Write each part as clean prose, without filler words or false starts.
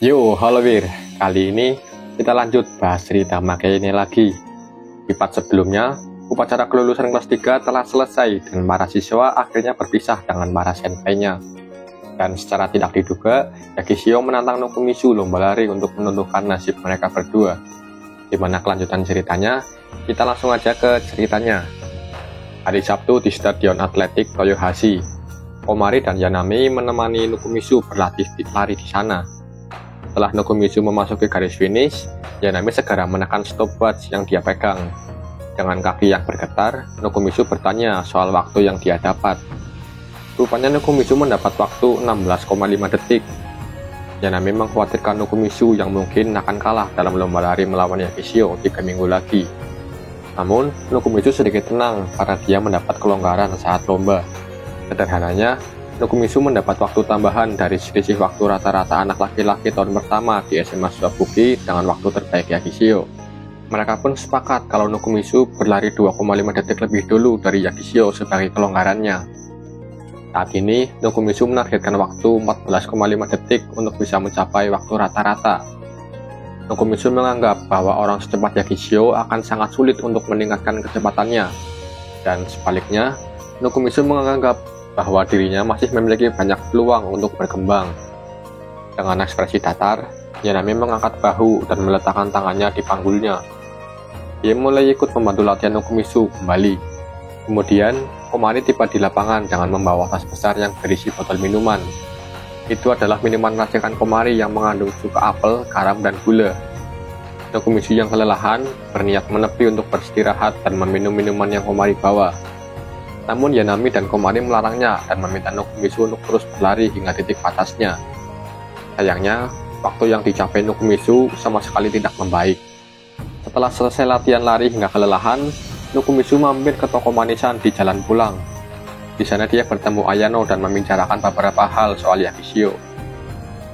Yo, halo Wir. Kali ini kita lanjut bahas cerita Make ini lagi. Di part sebelumnya, upacara kelulusan kelas 3 telah selesai dan para siswa akhirnya berpisah dengan para senpai-nya. Dan secara tidak diduga, Yakishio menantang Nokomitsu lomba lari untuk menentukan nasib mereka berdua. Dimana kelanjutan ceritanya, kita langsung aja ke ceritanya. Hari Sabtu di Stadion Atletik Toyohashi, Komari dan Yanami menemani Nokomitsu berlatih lari di sana. Setelah Nokomitsu memasuki garis finish, Yanami segera menekan stopwatch yang dia pegang. Dengan kaki yang bergetar, Nokomitsu bertanya soal waktu yang dia dapat. Rupanya Nokomitsu mendapat waktu 16,5 detik. Yanami mengkhawatirkan Nokomitsu yang mungkin akan kalah dalam lomba lari melawan Yakishio 3 minggu lagi. Namun, Nokomitsu sedikit tenang karena dia mendapat kelonggaran saat lomba. Sederhananya, Nokomitsu mendapat waktu tambahan dari selisih waktu rata-rata anak laki-laki tahun pertama di SMA Suwabuki dengan waktu terbaik Yakishio. Mereka pun sepakat kalau Nokomitsu berlari 2,5 detik lebih dulu dari Yakishio sebagai kelonggarannya. Saat ini, Nokomitsu menargetkan waktu 14,5 detik untuk bisa mencapai waktu rata-rata. Nokomitsu menganggap bahwa orang secepat Yakishio akan sangat sulit untuk meningkatkan kecepatannya. Dan sebaliknya, Nokomitsu menganggap bahwa dirinya masih memiliki banyak peluang untuk berkembang. Dengan ekspresi datar, Yanami mengangkat bahu dan meletakkan tangannya di panggulnya. Dia mulai ikut membantu latihan Nokomitsu kembali. Kemudian, Komari tiba di lapangan dengan membawa tas besar yang berisi botol minuman. Itu adalah minuman racikan Komari yang mengandung cuka apel, garam, dan gula. Nokomitsu yang kelelahan berniat menepi untuk beristirahat dan meminum minuman yang Komari bawa. Namun Yanami dan Komari melarangnya dan meminta Nokomitsu untuk terus berlari hingga titik batasnya. Sayangnya, waktu yang dicapai Nokomitsu sama sekali tidak membaik. Setelah selesai latihan lari hingga kelelahan, Nokomitsu mampir ke toko manisan di jalan pulang. Di sana dia bertemu Ayano dan membicarakan beberapa hal soal Yakishio.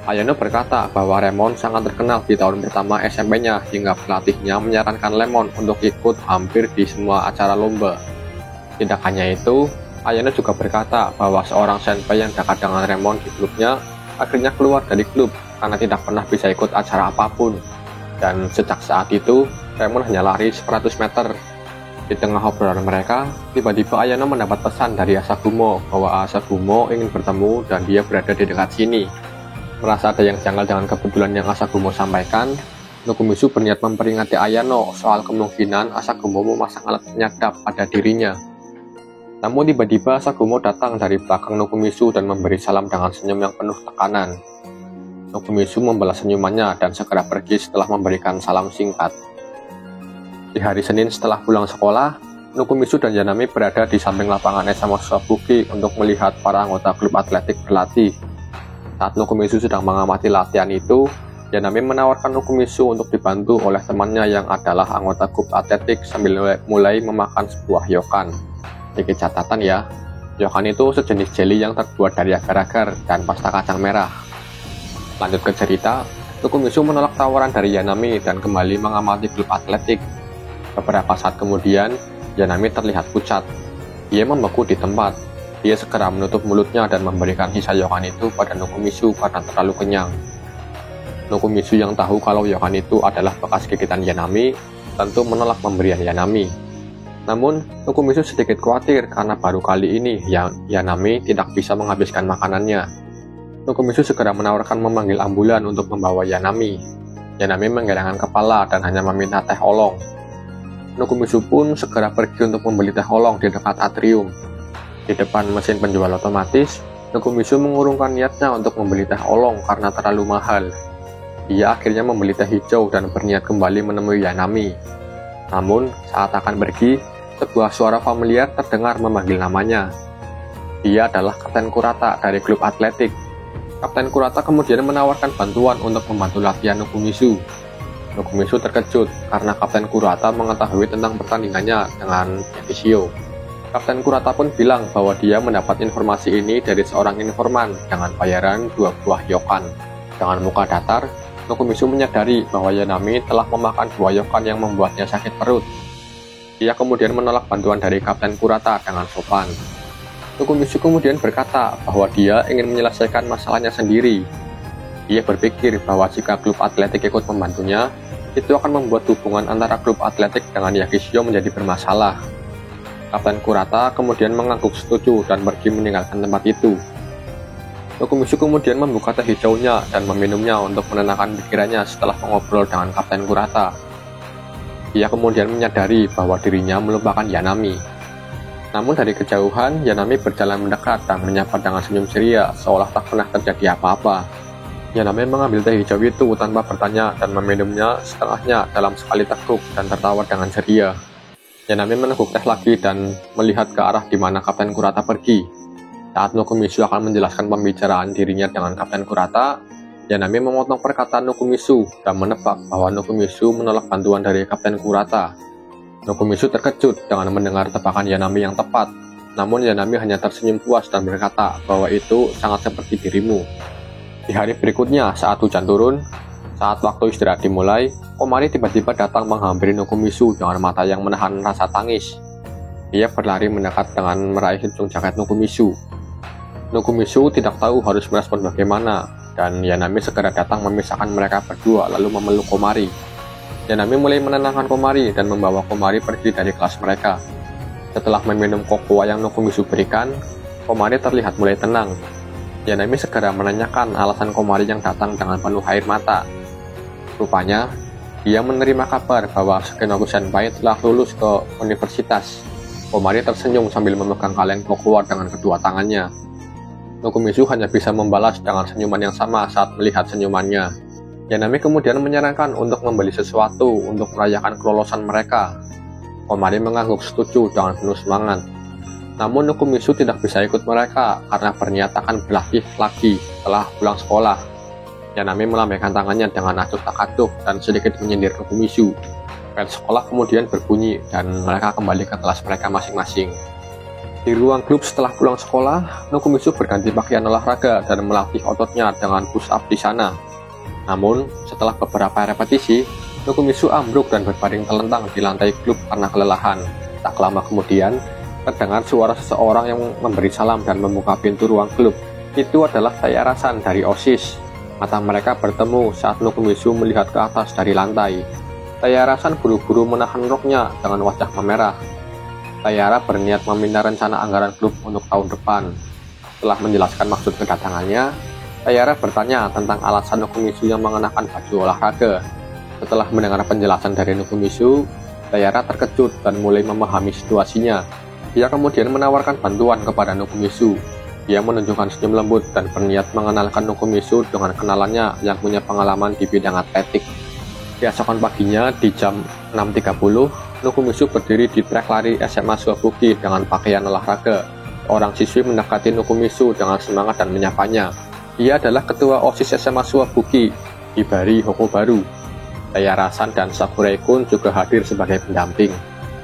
Ayano berkata bahwa Remon sangat terkenal di tahun pertama SMP-nya hingga pelatihnya menyarankan Lemon untuk ikut hampir di semua acara lomba. Tidak hanya itu, Ayano juga berkata bahwa seorang senpai yang dekat dengan Remon di klubnya akhirnya keluar dari klub karena tidak pernah bisa ikut acara apapun. Dan sejak saat itu, Remon hanya lari 100 meter. Di tengah obrolan mereka, tiba-tiba Ayano mendapat pesan dari Asagumo bahwa Asagumo ingin bertemu dan dia berada di dekat sini. Merasa ada yang janggal dengan kebetulan yang Asagumo sampaikan, Nokomitsu berniat memperingati Ayano soal kemungkinan Asagumo memasang alat penyadap pada dirinya. Namun tiba-tiba Asagumo datang dari belakang Nokomitsu dan memberi salam dengan senyum yang penuh tekanan. Nokomitsu membalas senyumannya dan segera pergi setelah memberikan salam singkat. Di hari Senin setelah pulang sekolah, Nokomitsu dan Yanami berada di samping lapangan SMA Suwabuki untuk melihat para anggota klub atletik berlatih. Saat Nokomitsu sedang mengamati latihan itu, Yanami menawarkan Nokomitsu untuk dibantu oleh temannya yang adalah anggota klub atletik sambil mulai memakan sebuah ryokan. Sedikit catatan ya, ryokan itu sejenis jelly yang terbuat dari agar-agar dan pasta kacang merah. Lanjut ke cerita, Nokomitsu menolak tawaran dari Yanami dan kembali mengamati klub atletik. Beberapa saat kemudian, Yanami terlihat pucat. Dia membeku di tempat. Dia segera menutup mulutnya dan memberikan sisa ryokan itu pada Nokomitsu karena terlalu kenyang. Nokomitsu yang tahu kalau ryokan itu adalah bekas gigitan Yanami, tentu menolak pemberian Yanami. Namun, Nokomitsu sedikit khawatir karena baru kali ini Yanami tidak bisa menghabiskan makanannya. Nokomitsu segera menawarkan memanggil ambulan untuk membawa Yanami. Yanami menggelengkan kepala dan hanya meminta teh olong. Nokomitsu pun segera pergi untuk membeli teh olong di dekat atrium. Di depan mesin penjual otomatis, Nokomitsu mengurungkan niatnya untuk membeli teh olong karena terlalu mahal. Dia akhirnya membeli teh hijau dan berniat kembali menemui Yanami. Namun, saat akan pergi, sebuah suara familiar terdengar memanggil namanya. Dia adalah Kapten Kurata dari klub atletik. Kapten Kurata kemudian menawarkan bantuan untuk membantu latihan Nokomitsu. Nokomitsu terkejut karena Kapten Kurata mengetahui tentang pertandingannya dengan Yakishio. Kapten Kurata pun bilang bahwa dia mendapat informasi ini dari seorang informan dengan bayaran 2 buah ryokan. Dengan muka datar, Nokomitsu menyadari bahwa Yanami telah memakan 2 ryokan yang membuatnya sakit perut. Dia kemudian menolak bantuan dari Kapten Kurata dengan sopan. Nokomitsu kemudian berkata bahwa dia ingin menyelesaikan masalahnya sendiri. Ia berpikir bahwa jika klub atletik ikut membantunya, itu akan membuat hubungan antara klub atletik dengan Yakicho menjadi bermasalah. Kapten Kurata kemudian mengangguk setuju dan pergi meninggalkan tempat itu. Nokomitsu kemudian membuka teh hijaunya dan meminumnya untuk menenangkan pikirannya setelah mengobrol dengan Kapten Kurata. Ia kemudian menyadari bahwa dirinya melupakan Yanami. Namun dari kejauhan, Yanami berjalan mendekat dan menyapa dengan senyum ceria seolah tak pernah terjadi apa-apa. Yanami mengambil teh hijau itu tanpa bertanya dan meminumnya setengahnya dalam sekali teguk dan tertawa dengan ceria. Yanami meneguk teh lagi dan melihat ke arah di mana Kapten Kurata pergi. Saat Nokomitsu akan menjelaskan pembicaraan dirinya dengan Kapten Kurata, Yanami memotong perkataan Nokomitsu dan menebak bahwa Nokomitsu menolak bantuan dari Kapten Kurata. Nokomitsu terkejut dengan mendengar tebakan Yanami yang tepat, namun Yanami hanya tersenyum puas dan berkata bahwa itu sangat seperti dirimu. Di hari berikutnya, saat hujan turun, saat waktu istirahat dimulai, Komari tiba-tiba datang menghampiri Nokomitsu dengan mata yang menahan rasa tangis. Ia berlari mendekat dengan meraih ujung jaket Nokomitsu. Nokomitsu tidak tahu harus merespon bagaimana, dan Yanami segera datang memisahkan mereka berdua lalu memeluk Komari. Yanami mulai menenangkan Komari dan membawa Komari pergi dari kelas mereka. Setelah meminum kokoa yang Nokomitsu berikan, Komari terlihat mulai tenang. Yanami segera menanyakan alasan Komari yang datang dengan penuh air mata. Rupanya, dia menerima kabar bahwa Sukenobu Senpai telah lulus ke universitas. Komari tersenyum sambil memegang kaleng kokoa dengan kedua tangannya. Nokomitsu hanya bisa membalas dengan senyuman yang sama saat melihat senyumannya. Yanami kemudian menyarankan untuk membeli sesuatu untuk merayakan kelolosan mereka. Komari mengangguk setuju dengan penuh semangat. Namun Nokomitsu tidak bisa ikut mereka karena berniat akan berlatih lagi setelah pulang sekolah. Yanami melambaikan tangannya dengan acuh tak acuh dan sedikit menyindir Nokomitsu. Bel sekolah kemudian berbunyi dan mereka kembali ke kelas mereka masing-masing. Di ruang klub setelah pulang sekolah, Nokomitsu berganti pakaian olahraga dan melatih ototnya dengan push up di sana. Namun, setelah beberapa repetisi, Nokomitsu ambruk dan berbaring telentang di lantai klub karena kelelahan. Tak lama kemudian, terdengar suara seseorang yang memberi salam dan membuka pintu ruang klub. Itu adalah Taira-san dari OSIS. Mata mereka bertemu saat Nokomitsu melihat ke atas dari lantai. Taira-san buru-buru menahan roknya dengan wajah memerah. Taira berniat meminta rencana anggaran klub untuk tahun depan. Setelah menjelaskan maksud kedatangannya, Taira bertanya tentang alasan Nokomitsu yang mengenakan baju olahraga. Setelah mendengar penjelasan dari Nokomitsu, Taira terkejut dan mulai memahami situasinya. Dia kemudian menawarkan bantuan kepada Nokomitsu. Dia menunjukkan senyum lembut dan berniat mengenalkan Nokomitsu dengan kenalannya yang punya pengalaman di bidang atletik. Keesokan paginya di jam 6.30, Nokomitsu berdiri di trek lari SMA Suwabuki dengan pakaian olahraga. Seorang siswi mendekati Nokomitsu dengan semangat dan menyapanya. Ia adalah ketua OSIS SMA Suwabuki, Hibari Hokobaru. Taira-san dan Sakurai-kun juga hadir sebagai pendamping.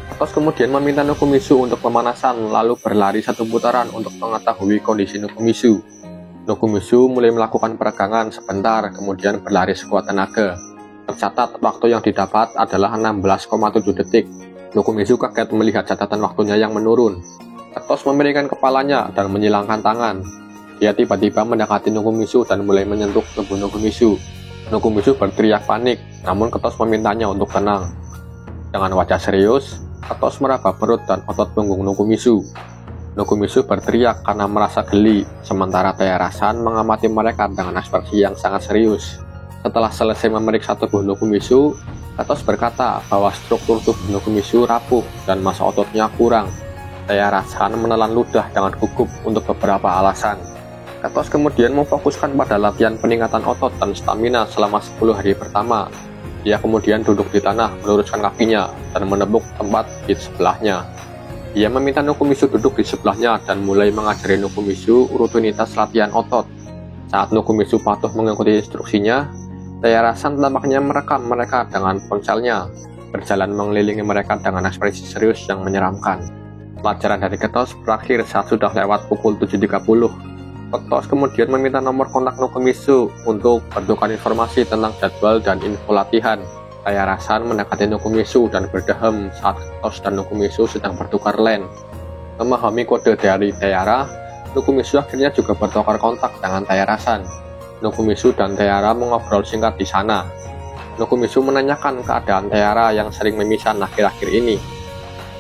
Atos kemudian meminta Nokomitsu untuk pemanasan lalu berlari satu putaran untuk mengetahui kondisi Nokomitsu. Nokomitsu mulai melakukan peregangan sebentar kemudian berlari sekuat tenaga. Tercatat waktu yang didapat adalah 16,7 detik. Nokomitsu kaget melihat catatan waktunya yang menurun. Atos memelingkan kepalanya dan menyilangkan tangan. Dia tiba-tiba mendekati Nokomitsu dan mulai menyentuh tubuh Nokomitsu. Nokomitsu berteriak panik, namun Ketos memintanya untuk tenang. Dengan wajah serius, Ketos meraba perut dan otot punggung Nokomitsu. Nokomitsu berteriak karena merasa geli, sementara Taira-san mengamati mereka dengan ekspresi yang sangat serius. Setelah selesai memeriksa tubuh Nokomitsu, Ketos berkata bahwa struktur tubuh Nokomitsu rapuh dan massa ototnya kurang. Taira-san menelan ludah dengan gugup untuk beberapa alasan. Ketos kemudian memfokuskan pada latihan peningkatan otot dan stamina selama 10 hari pertama. Dia kemudian duduk di tanah, meluruskan kakinya, dan menepuk tempat di sebelahnya. Dia meminta Nokomitsu duduk di sebelahnya dan mulai mengajari Nokomitsu rutinitas latihan otot. Saat Nokomitsu patuh mengikuti instruksinya, Taira-san tampaknya merekam mereka dengan ponselnya, berjalan mengelilingi mereka dengan ekspresi serius yang menyeramkan. Pelajaran dari Ketos berakhir saat sudah lewat pukul 7.30. Ketos kemudian meminta nomor kontak Nokomitsu untuk bertukar informasi tentang jadwal dan info latihan. Taira-san mendekati Nokomitsu dan berdehem saat Ketos dan Nokomitsu sedang bertukar lane. Memahami kode dari Taira, Nokomitsu akhirnya juga bertukar kontak dengan Taira-san. Nokumitsu dan Taira mengobrol singkat di sana. Nokumitsu menanyakan keadaan Taira yang sering mimisan akhir-akhir ini.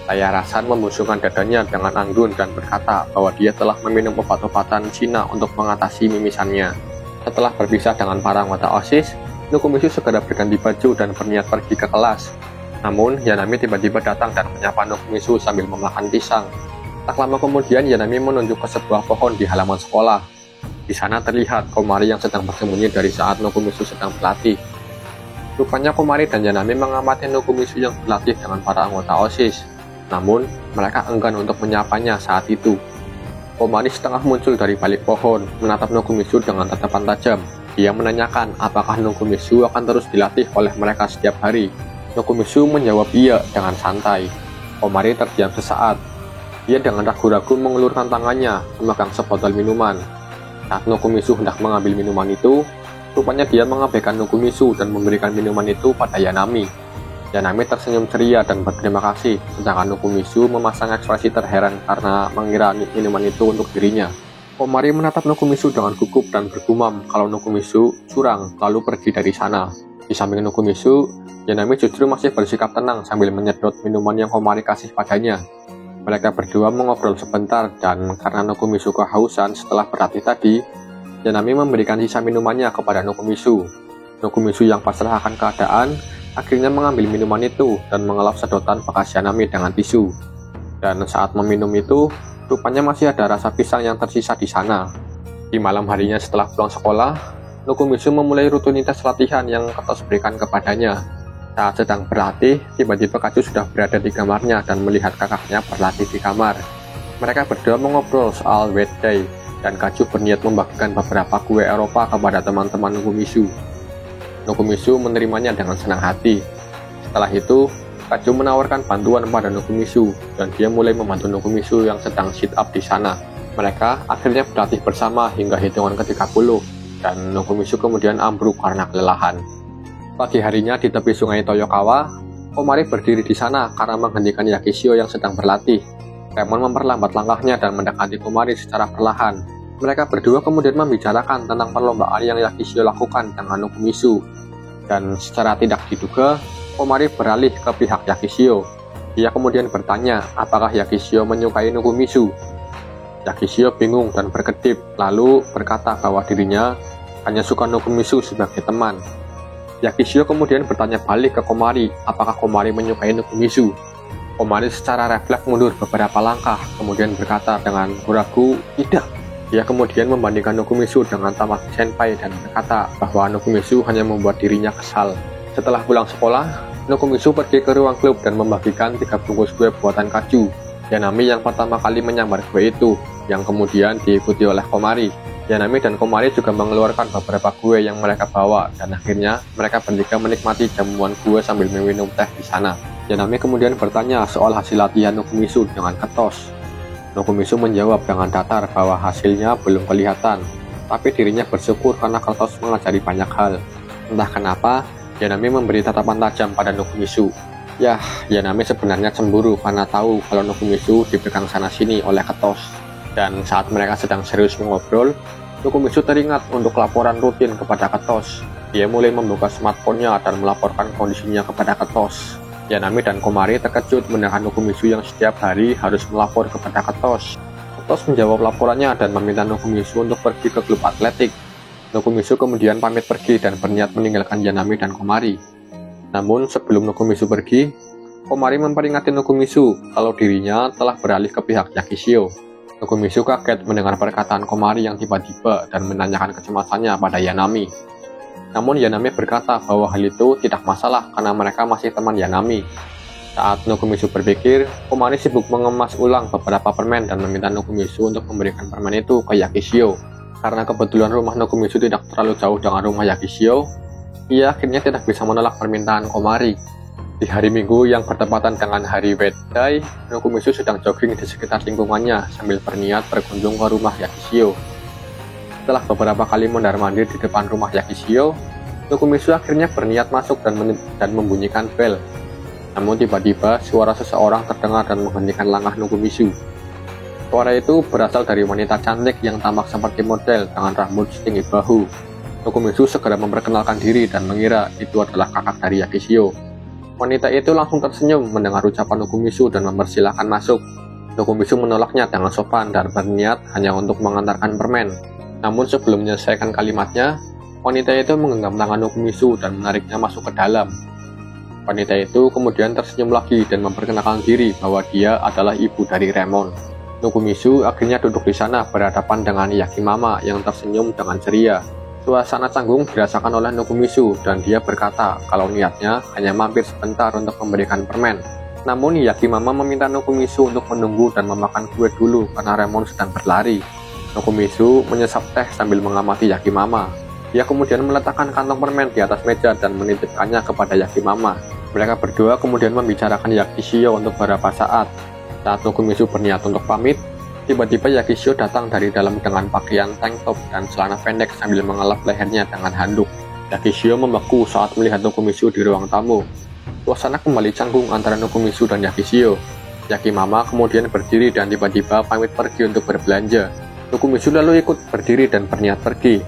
Taira-san membusungkan dadanya dengan anggun dan berkata bahwa dia telah meminum obat-obatan Cina untuk mengatasi mimisannya. Setelah berpisah dengan para anggota OSIS, Nokumitsu segera berganti baju dan berniat pergi ke kelas. Namun, Yanami tiba-tiba datang dan menyapa Nokumitsu sambil memakan pisang. Tak lama kemudian, Yanami menunjuk ke sebuah pohon di halaman sekolah. Di sana terlihat Komari yang sedang bersembunyi dari saat Nokumitsu sedang berlatih. Rupanya Komari dan Yanami mengamati Nokumitsu yang berlatih dengan para anggota OSIS. Namun, mereka enggan untuk menyapanya saat itu. Komari setengah muncul dari balik pohon, menatap Nokumitsu dengan tatapan tajam. Dia menanyakan apakah Nokumitsu akan terus dilatih oleh mereka setiap hari. Nokumitsu menjawab iya dengan santai. Komari terdiam sesaat. Dia dengan ragu-ragu mengulurkan tangannya, memegang sebotol minuman. Saat Nokumitsu hendak mengambil minuman itu, rupanya dia mengabaikan Nokumitsu dan memberikan minuman itu pada Yanami. Yanami tersenyum ceria dan berterima kasih, sedangkan Nokumitsu memasang ekspresi terheran karena mengira minuman itu untuk dirinya. Komari menatap Nokumitsu dengan gugup dan bergumam kalau Nokumitsu curang, lalu pergi dari sana. Di samping Nokumitsu, Yanami justru masih bersikap tenang sambil menyedot minuman yang Komari kasih padanya. Mereka berdua mengobrol sebentar dan karena Nokumitsu kehausan setelah berlatih tadi, Yanami memberikan sisa minumannya kepada Nokumitsu. Nokumitsu yang pasrah akan keadaan, akhirnya mengambil minuman itu dan mengelap sedotan bekas Yanami dengan tisu. Dan saat meminum itu, rupanya masih ada rasa pisang yang tersisa di sana. Di malam harinya setelah pulang sekolah, Nokumitsu memulai rutinitas latihan yang Ketos berikan kepadanya. Saat sedang berlatih, tiba-tiba Kacu sudah berada di kamarnya dan melihat kakaknya berlatih di kamar. Mereka berdua mengobrol soal Wet Day, dan Kacu berniat membagikan beberapa kue Eropa kepada teman-teman Nokumitsu. Nokumitsu menerimanya dengan senang hati. Setelah itu, Kacu menawarkan bantuan pada Nokumitsu, dan dia mulai membantu Nokumitsu yang sedang sit up di sana. Mereka akhirnya berlatih bersama hingga hitungan ke-30, dan Nokumitsu kemudian ambruk karena kelelahan. Pagi harinya di tepi sungai Toyokawa, Komari berdiri di sana karena menghentikan Yakishio yang sedang berlatih. Remon memperlambat langkahnya dan mendekati Komari secara perlahan. Mereka berdua kemudian membicarakan tentang perlombaan yang Yakishio lakukan dengan Nokumitsu. Dan secara tidak diduga, Komari beralih ke pihak Yakishio. Dia kemudian bertanya apakah Yakishio menyukai Nokumitsu. Yakishio bingung dan berkedip, lalu berkata bahwa dirinya hanya suka Nokumitsu sebagai teman. Yakishio kemudian bertanya balik ke Komari apakah Komari menyukai Nokumitsu. Komari secara refleks mundur beberapa langkah, kemudian berkata dengan ragu, tidak. Dia kemudian membandingkan Nokumitsu dengan Tamaki Senpai dan berkata bahwa Nokumitsu hanya membuat dirinya kesal. Setelah pulang sekolah, Nokumitsu pergi ke ruang klub dan membagikan 3 bungkus kue buatan Kacu. Yanami yang pertama kali menyambar kue itu, yang kemudian diikuti oleh Komari. Yanami dan Komari juga mengeluarkan beberapa kue yang mereka bawa, dan akhirnya mereka bertiga menikmati jamuan kue sambil meminum teh di sana. Yanami kemudian bertanya soal hasil latihan Nokumitsu dengan Ketos. Nokumitsu menjawab dengan datar bahwa hasilnya belum kelihatan, tapi dirinya bersyukur karena Ketos mengajari banyak hal. Entah kenapa, Yanami memberi tatapan tajam pada Nokumitsu. Yah, Yanami sebenarnya cemburu karena tahu kalau Nokumitsu dipegang sana-sini oleh Ketos. Dan saat mereka sedang serius mengobrol, Nokumitsu teringat untuk laporan rutin kepada Ketos. Dia mulai membuka smartphone-nya dan melaporkan kondisinya kepada Ketos. Yanami dan Komari terkejut mendengar Nokumitsu yang setiap hari harus melapor kepada Ketos. Ketos menjawab laporannya dan meminta Nokumitsu untuk pergi ke klub atletik. Nokumitsu kemudian pamit pergi dan berniat meninggalkan Yanami dan Komari. Namun sebelum Nokumitsu pergi, Komari memperingati Nokumitsu kalau dirinya telah beralih ke pihak Yakishio. Nokumitsu kaget mendengar perkataan Komari yang tiba-tiba dan menanyakan kecemasannya pada Yanami. Namun Yanami berkata bahwa hal itu tidak masalah karena mereka masih teman Yanami. Saat Nokumitsu berpikir, Komari sibuk mengemas ulang beberapa permen dan meminta Nokumitsu untuk memberikan permen itu ke Yakishio. Karena kebetulan rumah Nokumitsu tidak terlalu jauh dengan rumah Yakishio, ia akhirnya tidak bisa menolak permintaan Komari. Di hari Minggu yang bertepatan dengan hari Wet Day, Nokumitsu sedang jogging di sekitar lingkungannya sambil berniat berkunjung ke rumah Yakishio. Setelah beberapa kali mondar-mandir di depan rumah Yakishio, Nokumitsu akhirnya berniat masuk dan membunyikan bel. Namun tiba-tiba suara seseorang terdengar dan menghentikan langkah Nokumitsu. Suara itu berasal dari wanita cantik yang tampak seperti model dengan rambut setinggi bahu. Nokomisu segera memperkenalkan diri dan mengira itu adalah kakak dari Yakishio. Wanita itu langsung tersenyum mendengar ucapan Nokomisu dan mempersilahkan masuk. Nokomisu menolaknya dengan sopan dan berniat hanya untuk mengantarkan permen. Namun sebelum menyelesaikan kalimatnya, wanita itu menggenggam tangan Nokomisu dan menariknya masuk ke dalam. Wanita itu kemudian tersenyum lagi dan memperkenalkan diri bahwa dia adalah ibu dari Remon. Nokomisu akhirnya duduk di sana berhadapan dengan Yakimama yang tersenyum dengan ceria. Suasana canggung dirasakan oleh Nokomisu dan dia berkata kalau niatnya hanya mampir sebentar untuk memberikan permen. Namun Yakimama meminta Nokomisu untuk menunggu dan memakan kue dulu karena Remon sedang berlari. Nokomisu menyesap teh sambil mengamati Yakimama. Dia kemudian meletakkan kantong permen di atas meja dan menitipkannya kepada Yakimama. Mereka berdua kemudian membicarakan Yakishio untuk beberapa saat. Saat Nokomisu berniat untuk pamit, tiba-tiba Yakishio datang dari dalam dengan pakaian tank top dan celana pendek sambil mengelap lehernya dengan handuk. Yakishio membeku saat melihat Nokomisu di ruang tamu. Suasana kembali canggung antara Nokomisu dan Yakishio. Yakimama kemudian berdiri dan tiba-tiba pamit pergi untuk berbelanja. Nokomisu lalu ikut berdiri dan berniat pergi.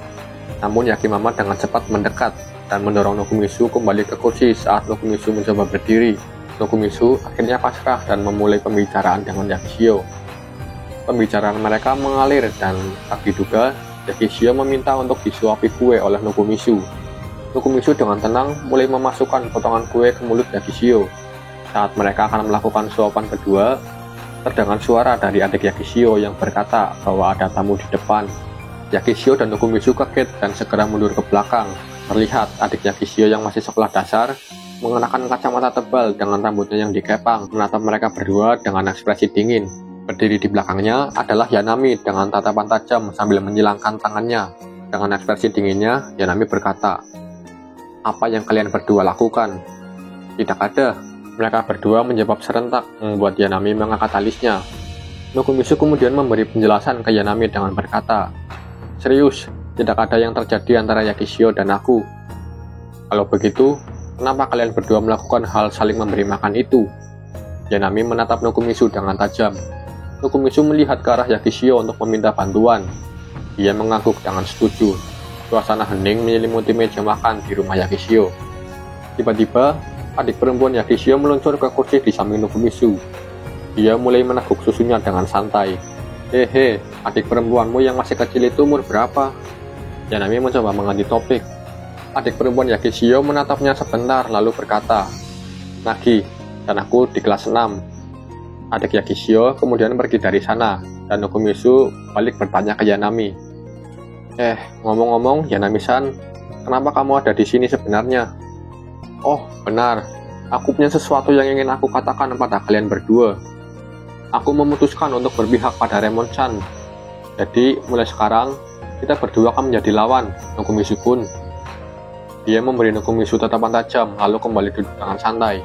Namun Yakimama dengan cepat mendekat dan mendorong Nokomisu kembali ke kursi saat Nokomisu mencoba berdiri. Nokomisu akhirnya pasrah dan memulai pembicaraan dengan Yakishio. Pembicaraan mereka mengalir dan tak diduga, Yakishio meminta untuk disuapi kue oleh Nokomisu. Nokomisu dengan tenang mulai memasukkan potongan kue ke mulut Yakishio. Saat mereka akan melakukan suapan kedua, terdengar suara dari adik Yakishio yang berkata bahwa ada tamu di depan. Yakishio dan Nokomisu kaget dan segera mundur ke belakang. Terlihat adik Yakishio yang masih sekolah dasar mengenakan kacamata tebal dengan rambutnya yang dikepang menatap mereka berdua dengan ekspresi dingin. Berdiri di belakangnya adalah Yanami dengan tatapan tajam sambil menyilangkan tangannya. Dengan ekspresi dinginnya, Yanami berkata, "Apa yang kalian berdua lakukan?" "Tidak ada." Mereka berdua menjawab serentak, membuat Yanami mengangkat alisnya. Nokomisu kemudian memberi penjelasan ke Yanami dengan berkata, "Serius, tidak ada yang terjadi antara Yakishio dan aku. Kalau begitu, kenapa kalian berdua melakukan hal saling memberi makan itu?" Yanami menatap Nokomisu dengan tajam. Nokomisu melihat ke arah Yakishio untuk meminta bantuan. Dia mengangguk dengan setuju. Suasana hening menyelimuti meja makan di rumah Yakishio. Tiba-tiba, adik perempuan Yakishio meluncur ke kursi di samping Nokomisu. Dia mulai meneguk susunya dengan santai. "Hehe, adik perempuanmu yang masih kecil itu umur berapa?" Yanami mencoba mengganti topik. Adik perempuan Yakishio menatapnya sebentar lalu berkata, "Nagi, dan aku di kelas 6. Adik Yakishio kemudian pergi dari sana, dan Nokomisu balik bertanya ke Yanami. Ngomong-ngomong, Yanami-san, kenapa kamu ada di sini sebenarnya?" "Oh, benar. Aku punya sesuatu yang ingin aku katakan pada kalian berdua. Aku memutuskan untuk berpihak pada Remon-chan. Jadi, mulai sekarang, kita berdua akan menjadi lawan, Nokomisu-kun." Dia memberi Nokomisu tatapan tajam, lalu kembali duduk dengan santai.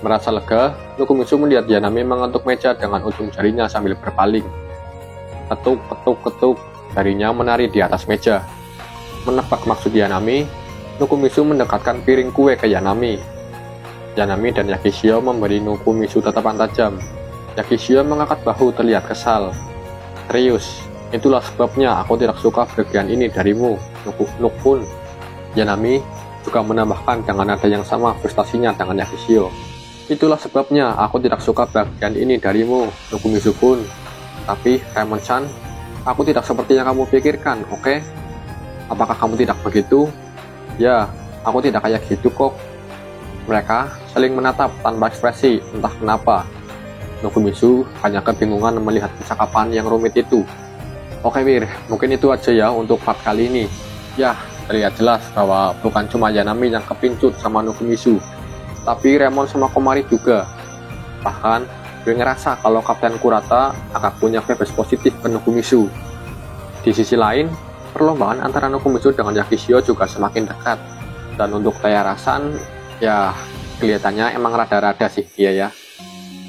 Merasa lega, Nokomisu melihat Yanami mengetuk meja dengan ujung jarinya sambil berpaling. Ketuk, ketuk, ketuk, jarinya menari di atas meja. Menebak maksud Yanami, Nokomisu mendekatkan piring kue ke Yanami. Yanami dan Yakishio memberi Nokomisu tatapan tajam. Yakishio mengangkat bahu terlihat kesal. "Serius, itulah sebabnya aku tidak suka bagian ini darimu, Nukun." Yanami juga menambahkan dengan nada yang sama frustasinya dengan Yakishio. "Itulah sebabnya aku tidak suka bagian ini darimu, Nokomisu-kun. Tapi, Remon-chan, aku tidak seperti yang kamu pikirkan, oke? Apakah kamu tidak begitu?" "Ya, aku tidak kayak gitu kok." Mereka saling menatap tanpa ekspresi, entah kenapa. Nokomisu hanya kebingungan melihat percakapan yang rumit itu. "Oke Wir, mungkin itu aja ya untuk part kali ini. Ya, terlihat jelas bahwa bukan cuma Yanami yang kepincut sama Nokomisu, tapi Remon sama Komari juga. Bahkan, gue ngerasa kalau Kapten Kurata agak punya vibes positif ke Nokomisu. Di sisi lain, perlombaan antara Nokomisu dengan Yakishio juga semakin dekat. Dan untuk Taira-san, ya kelihatannya emang rada-rada sih dia ya.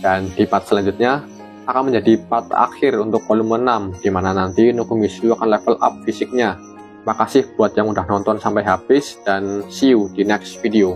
Dan di part selanjutnya akan menjadi part akhir untuk volume 6, di mana nanti Nokomisu akan level up fisiknya. Makasih buat yang udah nonton sampai habis, dan see you di next video.